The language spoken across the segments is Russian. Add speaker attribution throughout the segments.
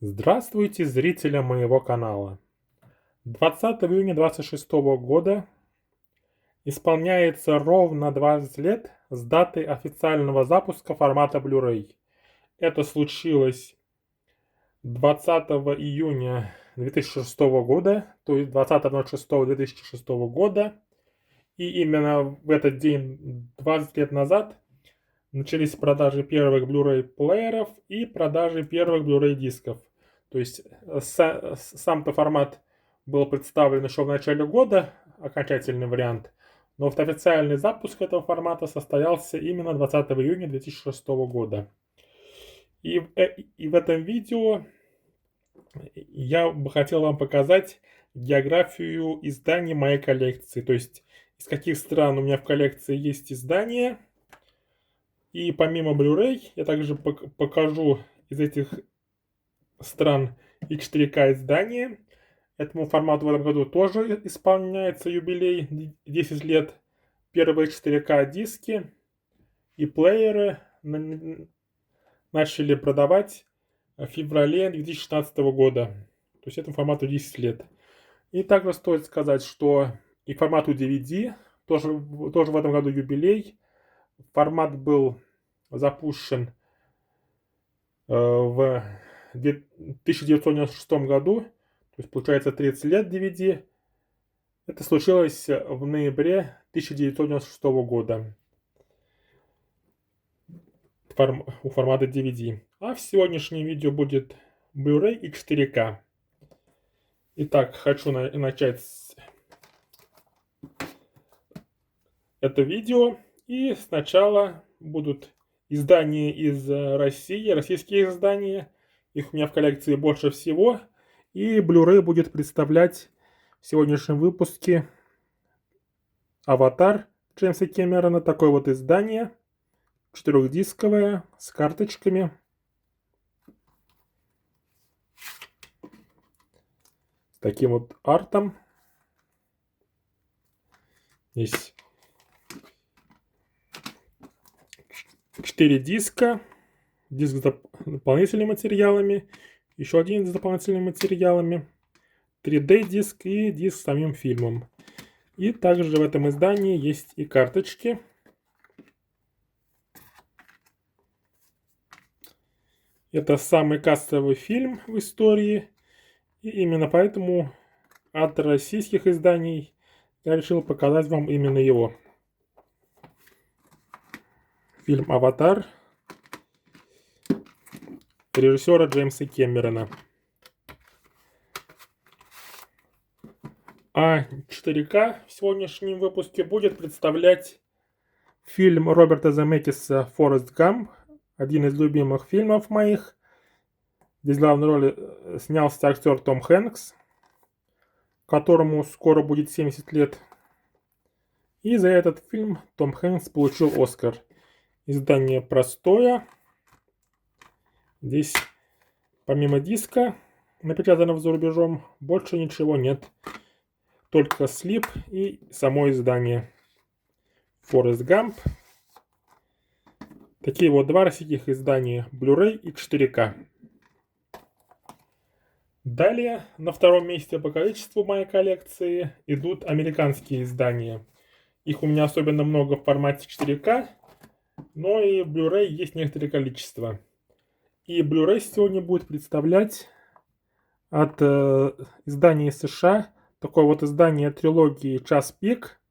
Speaker 1: Здравствуйте, зрители моего канала. 20 июня 26 года исполняется ровно 20 лет с даты официального запуска формата Blu-ray. Это случилось 20 июня 2006 года, то есть 20.06.2006 года. И именно в этот день, 20 лет назад, начались продажи первых Blu-ray плееров и продажи первых Blu-ray дисков. То есть сам-то формат был представлен еще в начале года, окончательный вариант, но вот официальный запуск этого формата состоялся именно 20 июня 2006 года. И в этом видео я бы хотел вам показать географию изданий моей коллекции, то есть из каких стран у меня в коллекции есть издания. И помимо Blu-ray я также покажу из этих стран и 4К издания. Этому формату в этом году тоже исполняется юбилей 10 лет. Первые 4К диски и плееры начали продавать в феврале 2016 года. То есть этому формату 10 лет. И также стоит сказать, что и формату DVD тоже в этом году юбилей. Формат был запущен в 1996 году, то есть получается 30 лет DVD. Это случилось в ноябре 1996 года у формата DVD. А в сегодняшнем видео будет Blu-ray и 4К. Итак, хочу начать это видео. И сначала будут издания из России, российские издания. Их у меня в коллекции больше всего. И Blu-ray будет представлять в сегодняшнем выпуске «Аватар» Джеймса Кэмерона. Такое вот издание. 4-дисковое, с карточками. С таким вот артом. Здесь 4 диска. Диск с дополнительными материалами. Еще один с дополнительными материалами. 3D-диск и диск с самим фильмом. И также в этом издании есть и карточки. Это самый кассовый фильм в истории. И именно поэтому от российских изданий я решил показать вам именно его. Фильм «Аватар» режиссера Джеймса Кэмерона. А 4К в сегодняшнем выпуске будет представлять фильм Роберта Земекиса «Форест Гамп». Один из любимых фильмов моих. Здесь в главной роли снялся актер Том Хэнкс, которому скоро будет 70 лет. И за этот фильм Том Хэнкс получил Оскар. Издание простое. Здесь помимо диска, напечатанного за рубежом, больше ничего нет. Только слип и само издание. Форест Гамп. Такие вот два российских издания, Blu-ray и 4К. Далее, на втором месте по количеству моей коллекции идут американские издания. Их у меня особенно много в формате 4К, но и Blu-ray есть некоторое количество. И Blu-ray сегодня будет представлять от издания США такое вот издание трилогии «Час пик»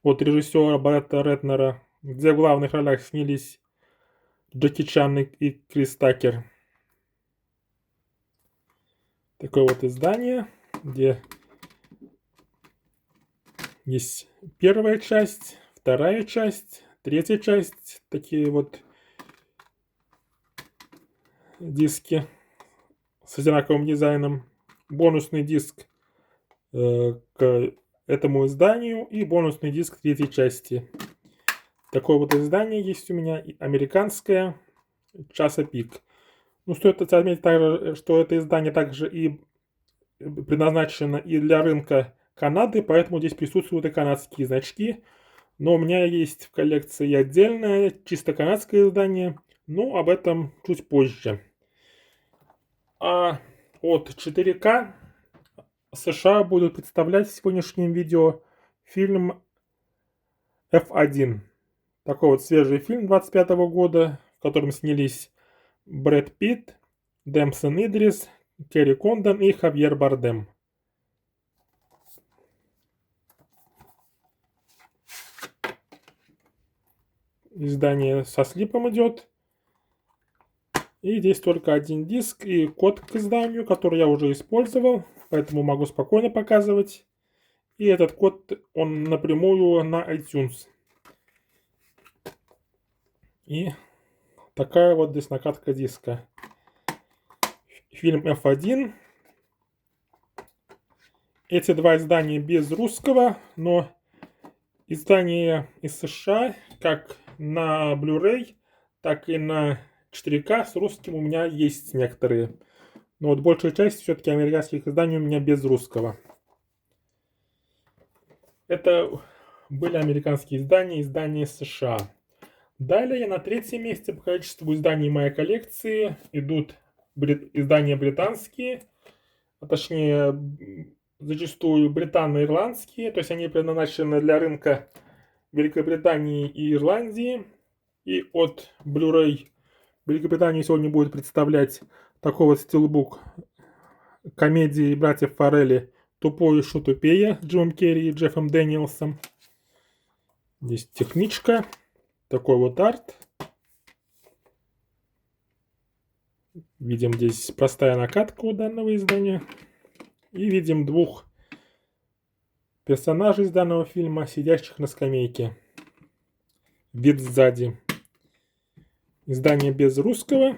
Speaker 1: от режиссера Бретта Рэтнера, где в главных ролях снялись Джеки Чан и Крис Такер. Такое вот издание, где есть первая часть, вторая часть, третья часть, такие вот диски с одинаковым дизайном, бонусный диск к этому изданию и бонусный диск третьей части. Такое вот издание есть у меня, американское, «Часа пик». Ну, стоит отметить также, что это издание также и предназначено и для рынка Канады, поэтому здесь присутствуют и канадские значки. Но у меня есть в коллекции отдельное, чисто канадское издание, но об этом чуть позже. А от 4К США будут представлять в сегодняшнем видео фильм F1. Такой вот свежий фильм 25 года, в котором снялись Брэд Питт, Дэмсон Идрис, Керри Кондон и Хавьер Бардем. Издание со слипом идет. И здесь только один диск и код к изданию, который я уже использовал, поэтому могу спокойно показывать. И этот код, он напрямую на iTunes. И такая вот здесь накатка диска. Фильм F1. Эти два издания без русского, но издания из США, как на Blu-ray, так и на 4К с русским у меня есть некоторые. Но вот большая часть все-таки американских изданий у меня без русского. Это были американские издания, издания из США. Далее на третьем месте по количеству изданий моей коллекции идут издания британские, а точнее зачастую британо-ирландские, то есть они предназначены для рынка Великобритании и Ирландии. И от Blu-ray Великобритании сегодня будет представлять такой вот стилбук комедии братьев Фаррелли «Тупой еще тупее» с Джимом Керри и Джеффом Дэниелсом. Здесь техничка, такой вот арт. Видим здесь простая накатка у данного издания. И видим двух персонажей из данного фильма, сидящих на скамейке. Вид сзади. Издание без русского,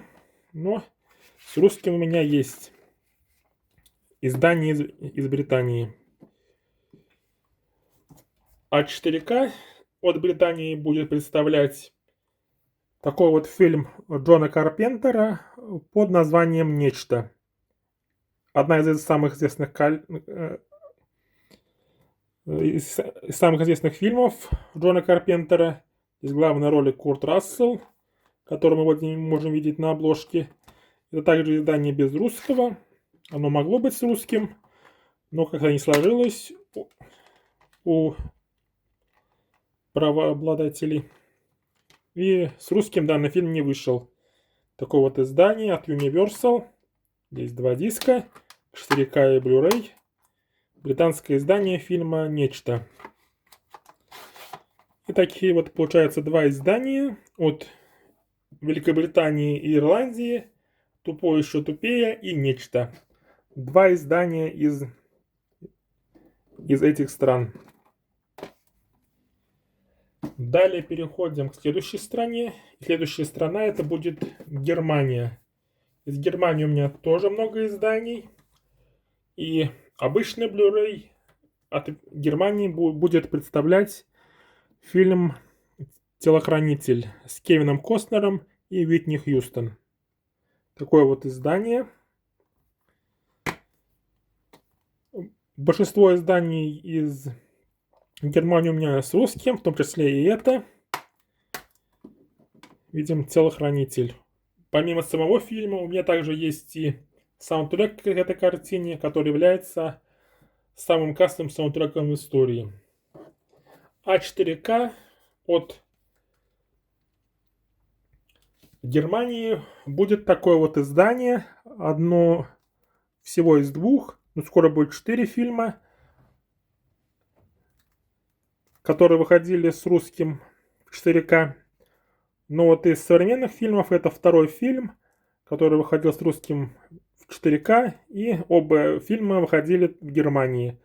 Speaker 1: но с русским у меня есть издание из Британии. А 4К от Британии будет представлять такой вот фильм Джона Карпентера под названием «Нечто». Одна из самых известных фильмов Джона Карпентера. Здесь в главной роли Курт Рассел, которого мы вот можем видеть на обложке. Это также издание без русского. Оно могло быть с русским, но как-то не сложилось у правообладателей. И с русским данный фильм не вышел. Такое вот издание от Universal. Здесь два диска, 4К и Blu-ray. Британское издание фильма «Нечто». И такие вот получается два издания от Великобритании и Ирландии. «Тупой еще тупее» и «Нечто». Два издания из этих стран. Далее переходим к следующей стране. Следующая страна это будет Германия. Из Германии у меня тоже много изданий. И обычный Blu-ray от Германии будет представлять фильм «Телохранитель» с Кевином Костнером и Уитни Хьюстон. Такое вот издание. Большинство изданий из Германии у меня с русским, в том числе и это. Видим «Телохранитель». Помимо самого фильма у меня также есть и саундтрек к этой картине, который является самым кассовым саундтреком в истории. А 4К от Германии будет такое вот издание. Одно всего из двух. Ну, скоро будет 4 фильма, которые выходили с русским в 4К. Но вот из современных фильмов это второй фильм, который выходил с русским в 4К. И оба фильма выходили в Германии.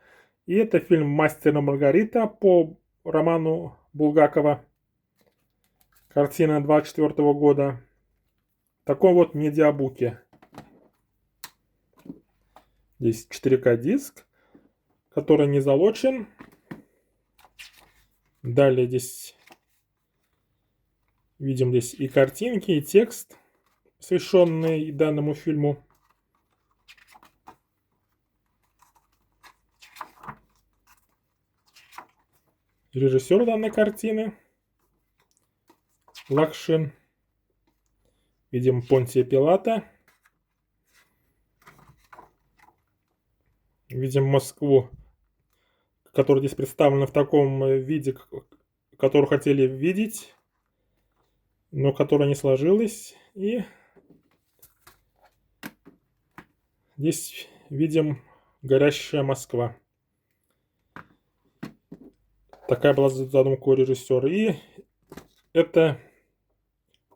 Speaker 1: И это фильм «Мастер и Маргарита» по роману Булгакова. Картина 24 года. В таком вот медиабуке. Здесь 4К диск, который не залочен. Далее здесь видим здесь и картинки, и текст, посвященный данному фильму. Режиссер данной картины Лакшин. Видим Понтия Пилата. Видим Москву, которая здесь представлена в таком виде, который хотели видеть, но которая не сложилась. И здесь видим горящая Москва. Такая была задумка у режиссера. И это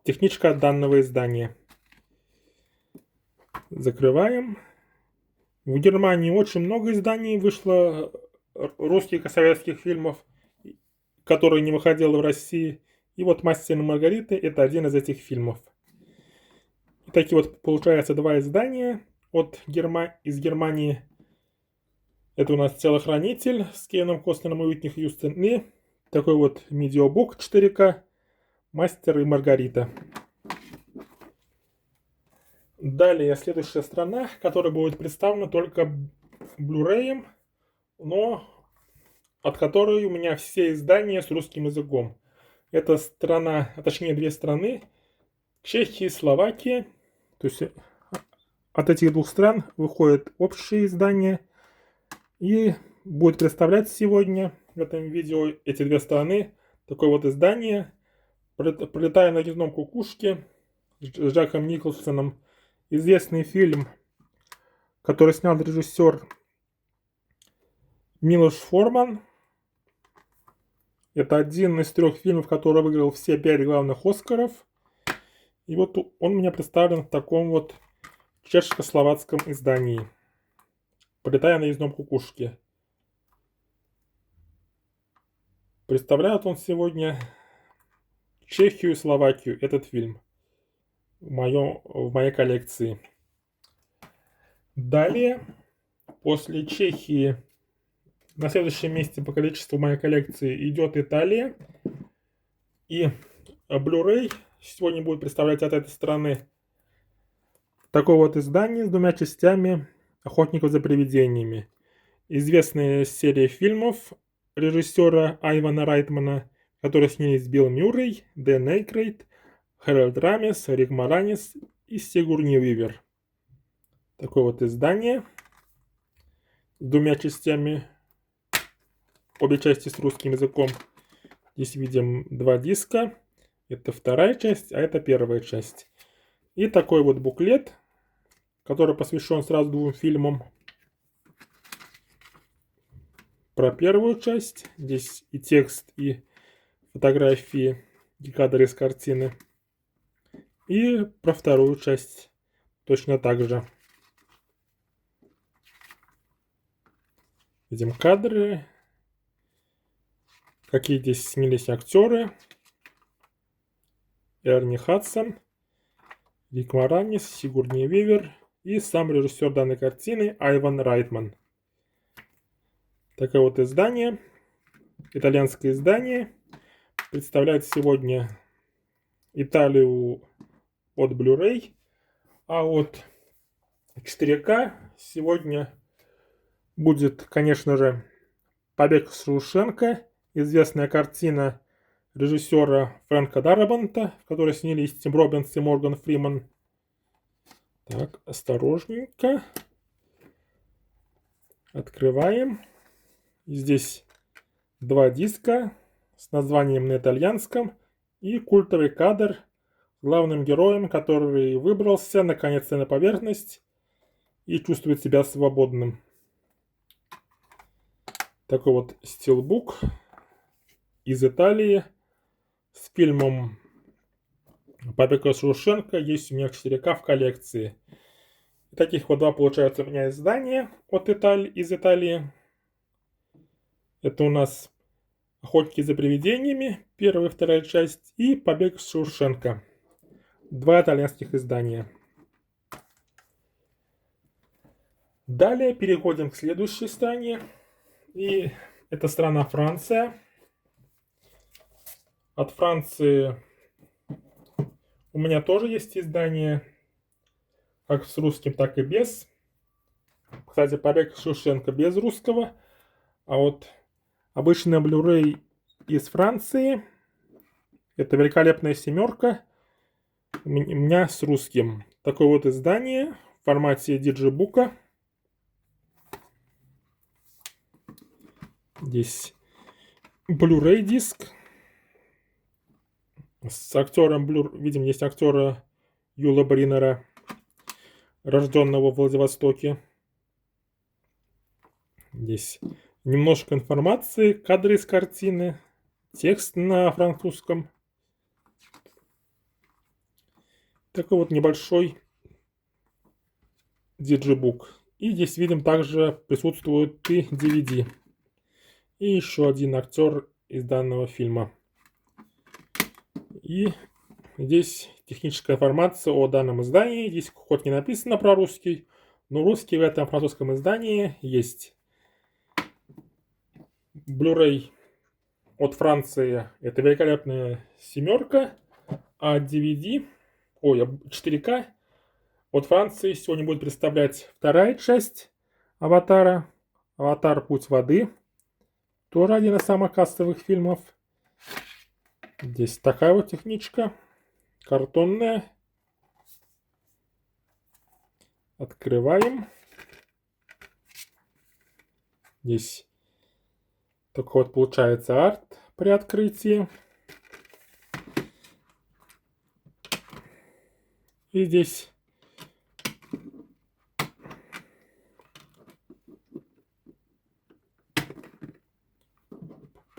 Speaker 1: техничка данного издания. Закрываем. В Германии очень много изданий вышло русских и советских фильмов, которые не выходило в России. И вот «Мастер и Маргарита» — это один из этих фильмов. И такие вот, получается, два издания из Германии. Это у нас «Телохранитель» с Кевином Костнером и Уитни Хьюстон. И такой вот медиабук 4К «Мастер и Маргарита». Далее следующая страна, которая будет представлена только Blu-ray, но от которой у меня все издания с русским языком. Это страна, а точнее две страны, Чехия и Словакия. То есть от этих двух стран выходит общее издание. И будет представлять сегодня в этом видео эти две страны. Такое вот издание. «Пролетая на гнездом кукушки» с Джеком Николсоном. Известный фильм, который снял режиссер Милош Форман. Это один из 3 фильмов, который выиграл все 5 главных Оскаров. И вот он у меня представлен в таком вот чешско-словацком издании. «Пролетая на гнездом кукушки». Представляет он сегодня Чехию и Словакию, этот фильм, в моей коллекции. Далее, после Чехии, на следующем месте по количеству моей коллекции идет Италия. И Blu-ray сегодня будет представлять от этой страны такое вот издание с 2 частями «Охотников за привидениями». Известная серия фильмов режиссера Айвана Райтмана, которые снялись Билл Мюррей, Дэн Эйкройд, Хэролд Рамес, Рик Моранес и Сигурни Уивер. Такое вот издание с 2 частями, обе части с русским языком. Здесь видим 2 диска. Это вторая часть, а это первая часть. И такой вот буклет, который посвящен сразу 2 фильмам. Про первую часть. Здесь и текст, и фотографии, и кадры из картины. И про вторую часть точно так же. Видим кадры, какие здесь снялись актеры. Эрни Хадсон, Рик Моранес, Сигурни Уивер и сам режиссер данной картины Айван Райтман. Такое вот издание, итальянское издание, представляет сегодня Италию от Blu-ray, а от 4К сегодня будет, конечно же, «Побег из Шоушенка», известная картина режиссера Фрэнка Дарабонта, в которой снялись Тим Роббинс и Морган Фриман. Так, осторожненько. Открываем. И здесь 2 диска с названием на итальянском и культовый кадр с главным героем, который выбрался наконец-то на поверхность и чувствует себя свободным. Такой вот стилбук из Италии с фильмом «Побег из Шоушенка». Есть у меня 4К в коллекции. И таких вот 2 получается у меня издания из Италии. Это у нас «Охотники за привидениями», первая и вторая часть, и «Побег из Шоушенка». 2 итальянских издания. Далее переходим к следующей стране. И это страна Франция. От Франции у меня тоже есть издание, как с русским, так и без. Кстати, «Побег из Шоушенка» без русского. А вот обычный Blu-ray из Франции, это «Великолепная семерка», у меня с русским. Такое вот издание в формате диджибука. Здесь Blu-ray диск с актером, видим здесь актера Юла Бринера, рожденного в Владивостоке. Здесь немножко информации, кадры из картины, текст на французском. Такой вот небольшой диджибук. И здесь видим также присутствует и DVD. И еще один актер из данного фильма. И здесь техническая информация о данном издании. Здесь хоть не написано про русский, но русский в этом французском издании есть. Blu-ray от Франции — это великолепная семерка, а DVD, 4К от Франции сегодня будет представлять вторая часть Аватара, Аватар Путь воды, тоже один из самых кассовых фильмов. Здесь такая вот техничка, картонная. Открываем. Здесь такой вот получается арт при открытии. И здесь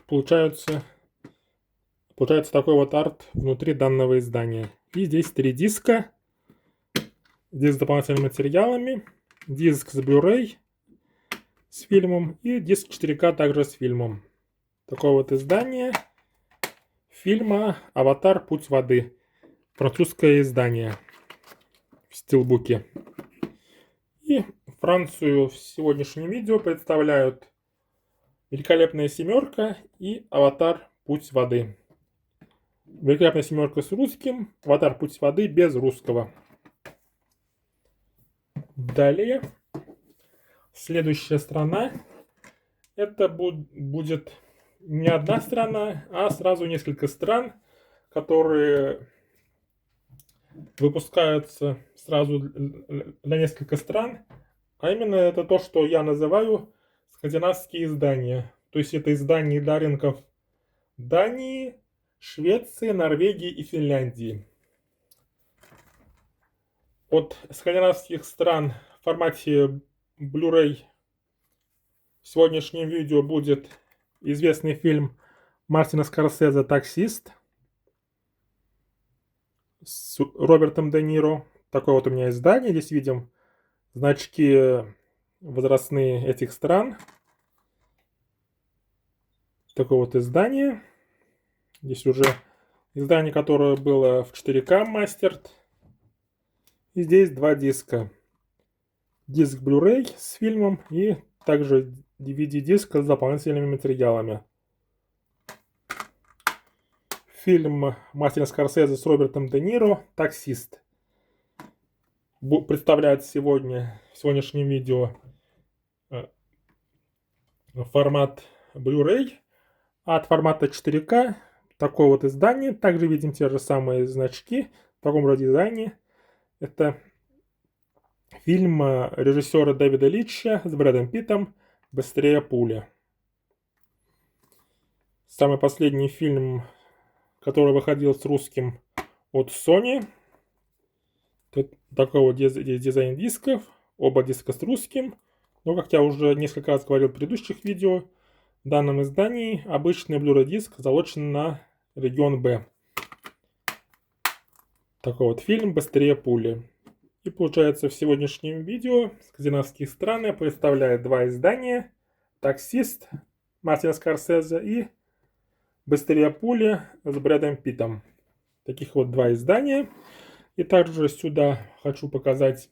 Speaker 1: получается такой вот арт внутри данного издания. И здесь 3 диска. Диск с дополнительными материалами, диск с Blu-ray с фильмом и диск 4К также с фильмом. Такое вот издание фильма «Аватар. Путь воды». Французское издание в стилбуке. И Францию в сегодняшнем видео представляют «Великолепная семерка» и «Аватар. Путь воды». «Великолепная семерка» с русским, «Аватар. Путь воды» без русского. Далее, следующая страна, это будет не одна страна, а сразу несколько стран, которые выпускаются сразу для нескольких стран, а именно это то, что я называю скандинавские издания. То есть это издания для рынков Дании, Швеции, Норвегии и Финляндии. От скандинавских стран в формате Blu-ray в сегодняшнем видео будет известный фильм Мартина Скорсезе «Таксист» с Робертом Де Ниро. Такое вот у меня издание. Здесь видим значки возрастные этих стран. Такое вот издание. Здесь уже издание, которое было в 4К мастерд. И здесь 2 диска. Диск Blu-ray с фильмом и также DVD-диск с дополнительными материалами. Фильм Мартина Скорсезе с Робертом Де Ниро «Таксист» представляет в сегодняшнем видео формат Blu-ray, а от формата 4К такое вот издание. Также видим те же самые значки в таком же дизайне. Это фильм режиссера Дэвида Линча с Брэдом Питтом «Быстрее пули». Самый последний фильм, который выходил с русским от Sony. Такой вот дизайн дисков. Оба диска с русским. Но, как я уже несколько раз говорил в предыдущих видео, в данном издании обычный Blu-ray диск залочен на регион Б. Такой вот фильм «Быстрее пули». И получается в сегодняшнем видео скандинавские страны представляют 2 издания: «Таксист» Мартина Скорсезе и «Быстрее пули» с Брэдом Питтом. Таких вот 2 издания. И также сюда хочу показать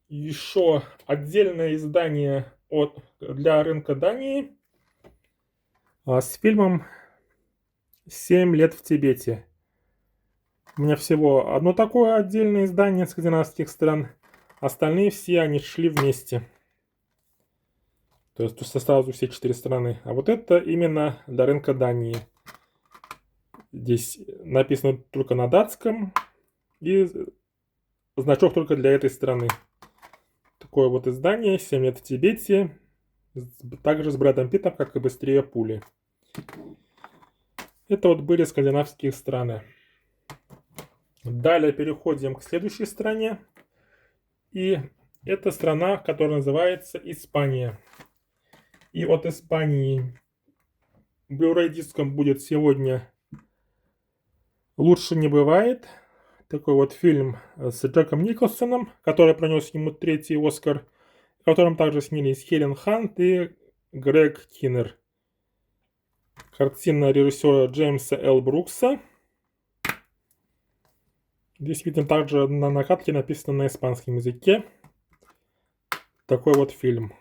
Speaker 1: еще отдельное издание для рынка Дании с фильмом «7 лет в Тибете». У меня всего одно такое отдельное издание скандинавских стран. Остальные все они шли вместе. То есть сразу все 4 страны. А вот это именно для рынка Дании. Здесь написано только на датском. И значок только для этой страны. Такое вот издание «7 лет в Тибете» с также с Брэдом Питтом, как и «Быстрее пули». Это вот были скандинавские страны. Далее переходим к следующей стране. И это страна, которая называется Испания. И от Испании Blu-ray диском будет сегодня «Лучше не бывает». Такой вот фильм с Джеком Николсоном, который принес ему 3-й Оскар, в котором также снялись Хелен Хант и Грег Киннер. Картина режиссера Джеймса Л. Брукса. Здесь видим также на накатке написано на испанском языке. Такой вот фильм.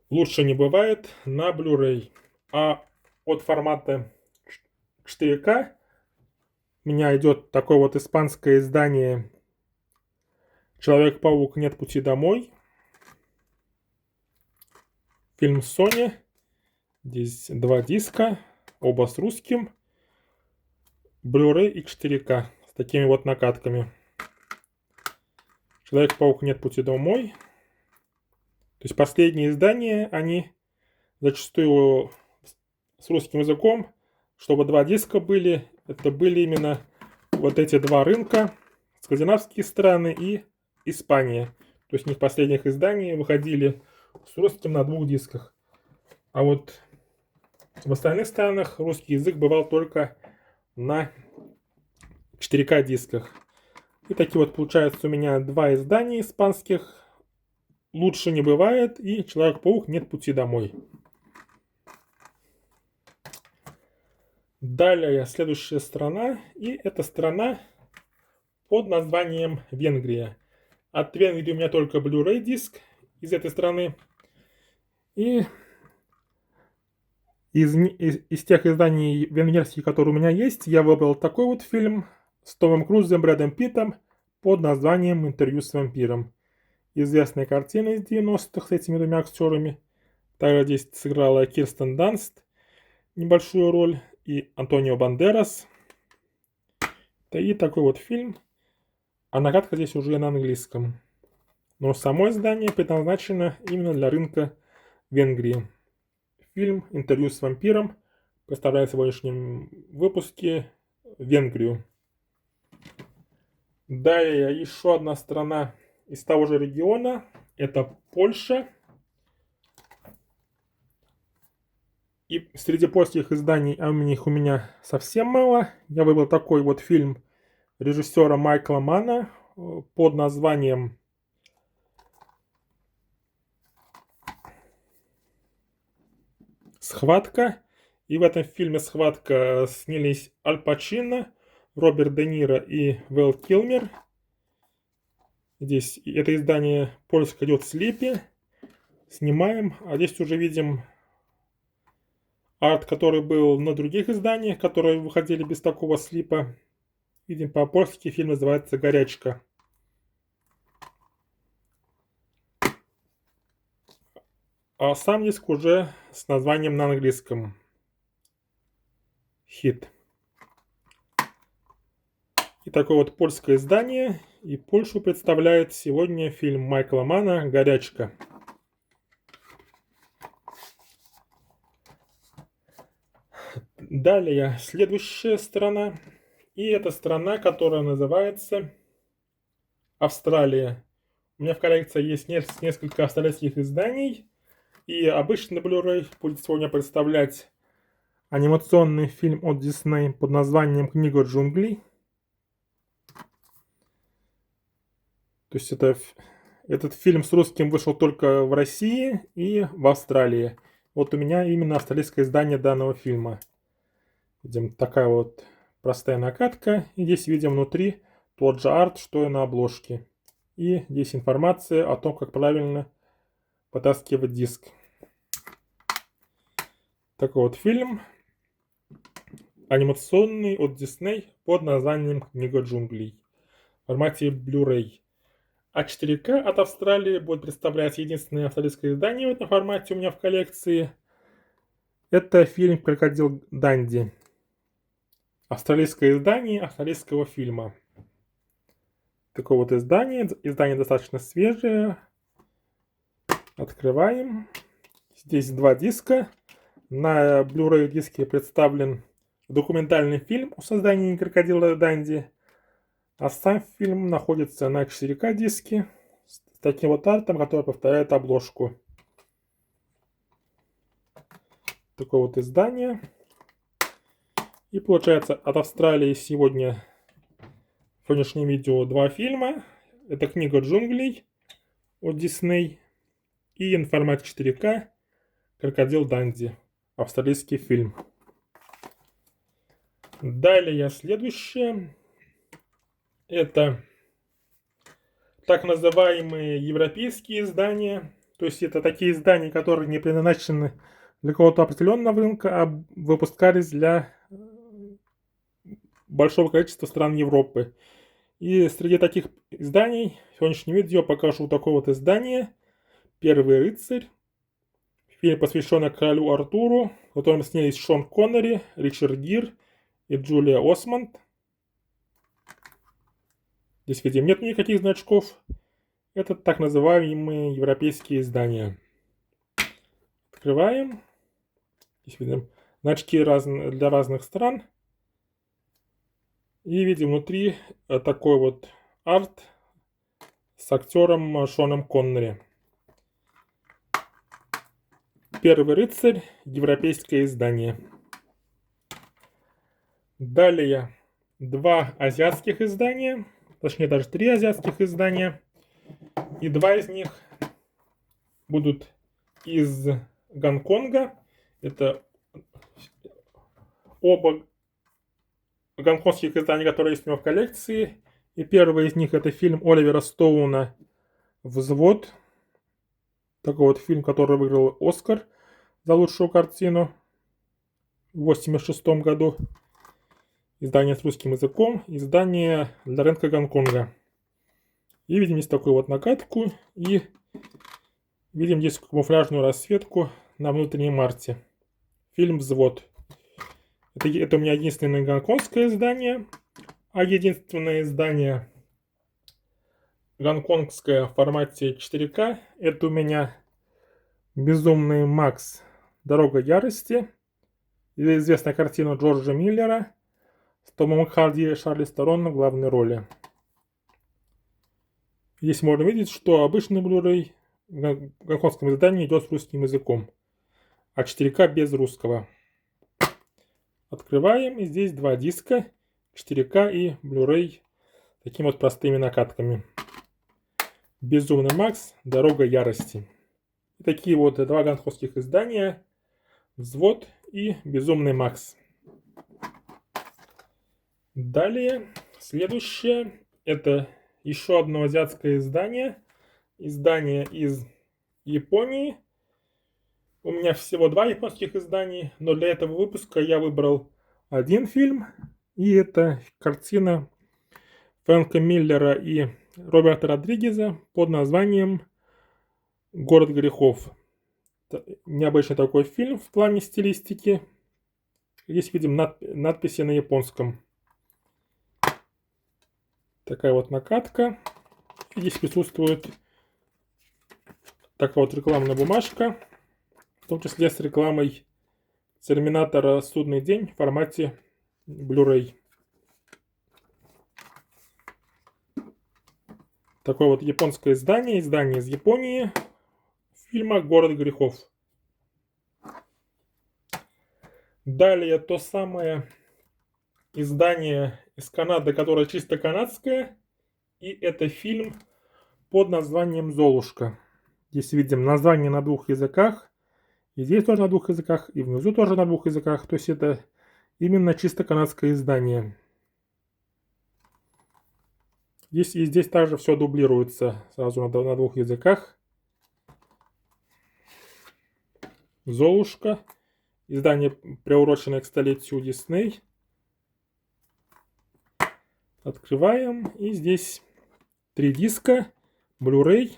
Speaker 1: «Лучше не бывает» на Blu-ray. А от формата 4К у меня идет такое вот испанское издание «Человек-паук. Нет пути домой». Фильм Sony. Здесь 2 диска, оба с русским. Blu-ray и 4К с такими вот накатками. «Человек-паук. Нет пути домой». То есть последние издания, они зачастую с русским языком, чтобы 2 диска были, это были именно вот эти 2 рынка, скандинавские страны и Испания. То есть у них последних изданий выходили с русским на 2 дисках. А вот в остальных странах русский язык бывал только на 4К дисках. И такие вот получается у меня 2 издания испанских. «Лучше не бывает» и «Человек-паук. Нет пути домой». Далее следующая страна, и это страна под названием Венгрия. От Венгрии у меня только Blu-ray диск из этой страны. И из тех изданий венгерских, которые у меня есть, я выбрал такой вот фильм с Томом Крузом, Брэдом Питтом под названием «Интервью с вампиром». Известная картина из 90-х с этими 2 актерами. Также здесь сыграла Кирстен Данст небольшую роль и Антонио Бандерас. И такой вот фильм. А накатка здесь уже на английском. Но само издание предназначено именно для рынка Венгрии. Фильм «Интервью с вампиром» представляет в сегодняшнем выпуске Венгрию. Далее еще одна страна из того же региона. Это Польша. И среди польских изданий, а у меня совсем мало, я выбрал такой вот фильм режиссера Майкла Манна под названием «Схватка». И в этом фильме «Схватка» снялись Аль Пачино, Роберт Де Ниро и Вэл Килмер. Здесь это издание польское идет в слипе. Снимаем. А здесь уже видим арт, который был на других изданиях, которые выходили без такого слипа. Видим, по-польски фильм называется «Горячка». А сам диск уже с названием на английском. «Хит». И такое вот польское издание. И Польшу представляет сегодня фильм Майкла Манна «Горячка». Далее следующая страна. И это страна, которая называется Австралия. У меня в коллекции есть несколько австралийских изданий. И обычно Blu-ray будет сегодня представлять анимационный фильм от Disney под названием «Книга джунглей». То есть этот фильм с русским вышел только в России и в Австралии. Вот у меня именно австралийское издание данного фильма. Видим, такая вот простая накатка. И здесь видим внутри тот же арт, что и на обложке. И здесь информация о том, как правильно потаскивать диск. Такой вот фильм анимационный от Disney под названием «Книга джунглей» в формате Blu-ray. А 4К от Австралии будет представлять единственное австралийское издание в этом формате у меня в коллекции. Это фильм «Крокодил Данди». Австралийское издание австралийского фильма. Такое вот издание. Издание достаточно свежее. Открываем. Здесь два диска. На Blu-ray диске представлен документальный фильм о создании крокодила Данди. А сам фильм находится на 4К диске с таким вот артом, который повторяет обложку. Такое вот издание. И получается от Австралии сегодня в сегодняшнем видео два фильма. Это «Книга джунглей» от Disney и на формате 4К «Крокодил Данди». Австралийский фильм. Далее следующее. Это так называемые европейские издания. То есть это такие издания, которые не предназначены для какого-то определенного рынка, а выпускались для большого количества стран Европы. И среди таких изданий в сегодняшнем видео покажу такое вот издание «Первый рыцарь». Фильм, посвященный королю Артуру, в котором снялись Шон Коннери, Ричард Гир и Джулия Осмонд. Здесь, видим, нет никаких значков. Это так называемые европейские издания. Открываем. Здесь видим значки для разных стран. И видим внутри такой вот арт с актером Шоном Коннери. «Первый рыцарь», европейское издание. Далее два азиатских издания, точнее даже три азиатских издания. И два из них будут из Гонконга. Это оба гонконгских издания, которые есть у него в коллекции. И первый из них это фильм Оливера Стоуна «Взвод». Такой вот фильм, который выиграл Оскар за лучшую картину в 1986 году. Издание с русским языком. Издание для рынка Гонконга. И видим здесь такую вот накатку. И видим здесь камуфляжную расцветку на внутренней марте. Фильм «Взвод». Это у меня единственное гонконгское издание. А единственное издание гонконгское в формате 4К это у меня «Безумный Макс. Дорога ярости». Или известная картина Джорджа Миллера с Томом Харди и Шарлиз Терон в главной роли. Здесь можно видеть, что обычный Blu-ray в гонконгском издании идет с русским языком, а 4К без русского. Открываем, и здесь два диска 4К и Blu-ray такими вот простыми накатками. «Безумный Макс. Дорога ярости». И такие вот два гонконгских издания: «Взвод» и «Безумный Макс». Далее, следующее, это еще одно азиатское издание. Издание из Японии. У меня всего два японских издания, но для этого выпуска я выбрал один фильм. И это картина Фрэнка Миллера и Роберта Родригеза под названием «Город грехов». Необычный такой фильм в плане стилистики. Здесь видим надписи на японском. Такая вот накатка. Здесь присутствует такая вот рекламная бумажка, в том числе с рекламой Терминатора «Судный день» в формате Blu-ray. Такое вот японское издание из Японии фильма «Город грехов». Далее то самое издание из Канады, которое чисто канадское. И это фильм под названием «Золушка». Здесь видим название на двух языках. И здесь тоже на двух языках, и внизу тоже на двух языках. То есть это именно чисто канадское издание. Здесь также все дублируется сразу на двух языках. «Золушка». Издание, приуроченное к столетию Дисней. Открываем. И здесь три диска, Blu-ray,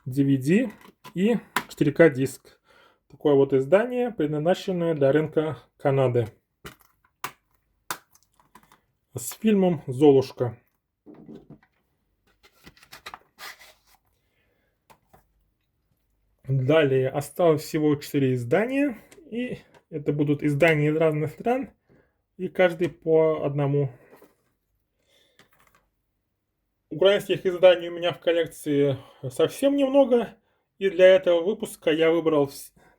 Speaker 1: DVD и 4К диск. Такое вот издание, предназначенное для рынка Канады. С фильмом «Золушка». Далее осталось всего 4 издания. И это будут издания из разных стран. И каждый по одному. Украинских изданий у меня в коллекции совсем немного. И для этого выпуска я выбрал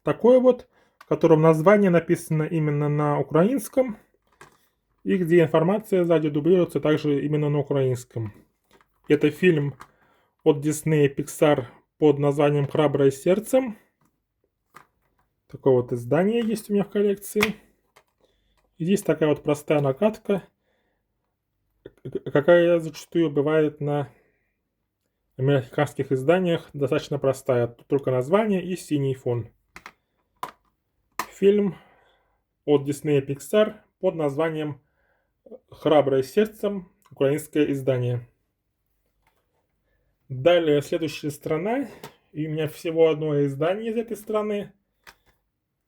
Speaker 1: такой вот, в котором название написано именно на украинском. И где информация сзади дублируется также именно на украинском. Это фильм от Disney и Pixar под названием «Храброе сердце». Такое вот издание есть у меня в коллекции. И здесь такая вот простая накатка, какая зачастую бывает на американских изданиях, достаточно простая. Тут только название и синий фон. Фильм от Disney и Pixar под названием «Храброе сердце», украинское издание. Далее следующая страна. И у меня всего одно издание из этой страны.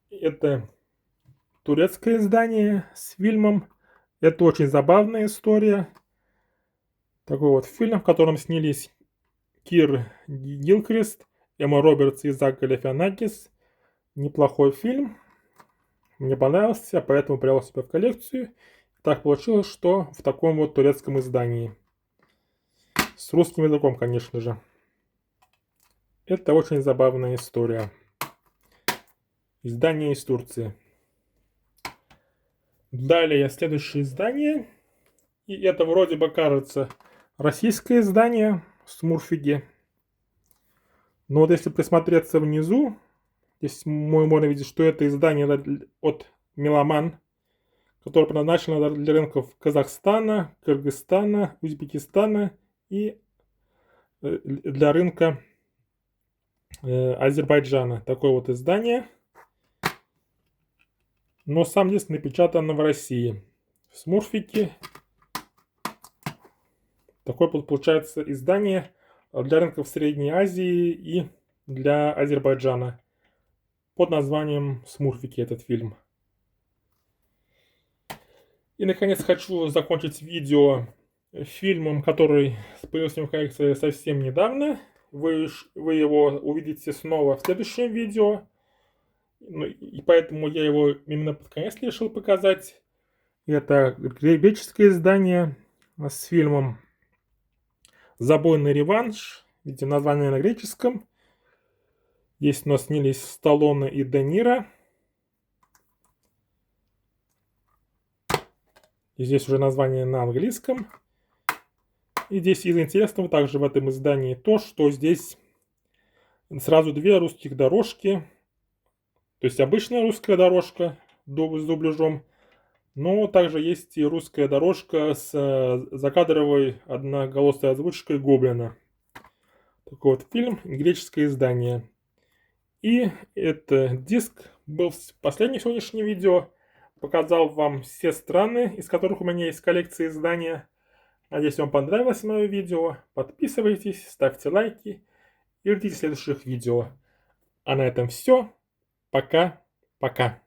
Speaker 1: Это турецкое издание с фильмом. Это очень забавная история. Такой вот фильм, в котором снялись Кир Гилкрист, Эмма Робертс и Зак Галифианакис. Неплохой фильм. Мне понравился, поэтому привел себя в коллекцию. Так получилось, что в таком вот турецком издании. С русским языком, конечно же. Это очень забавная история. Издание из Турции. Далее следующее издание. И это вроде бы кажется российское издание Смурфиги. Но вот если присмотреться внизу, здесь можно видеть, что это издание от Меломан, которое предназначено для рынков Казахстана, Кыргызстана, Узбекистана и для рынка Азербайджана. Такое вот издание. Но сам лист напечатан в России. Смурфики. Такое получается издание для рынков Средней Азии и для Азербайджана. Под названием «Смурфики» этот фильм. И, наконец, хочу закончить видео фильмом, который появился в коллекции совсем недавно. Вы его увидите снова в следующем видео. И поэтому я его именно под конец решил показать. Это греческое издание с фильмом «Забойный реванш». Видите, название на греческом. Здесь у нас снялись Сталлоне и Де Ниро. И здесь уже название на английском. И здесь из интересного также в этом издании то, что здесь сразу две русских дорожки. То есть обычная русская дорожка с дубляжом. Но также есть и русская дорожка с закадровой одноголосой озвучкой Гоблина. Такой вот фильм, греческое издание. И этот диск был в последнем сегодняшнем видео. Показал вам все страны, из которых у меня есть коллекция издания. Надеюсь, вам понравилось мое видео. Подписывайтесь, ставьте лайки и ждите следующих видео. А на этом все. Пока-пока.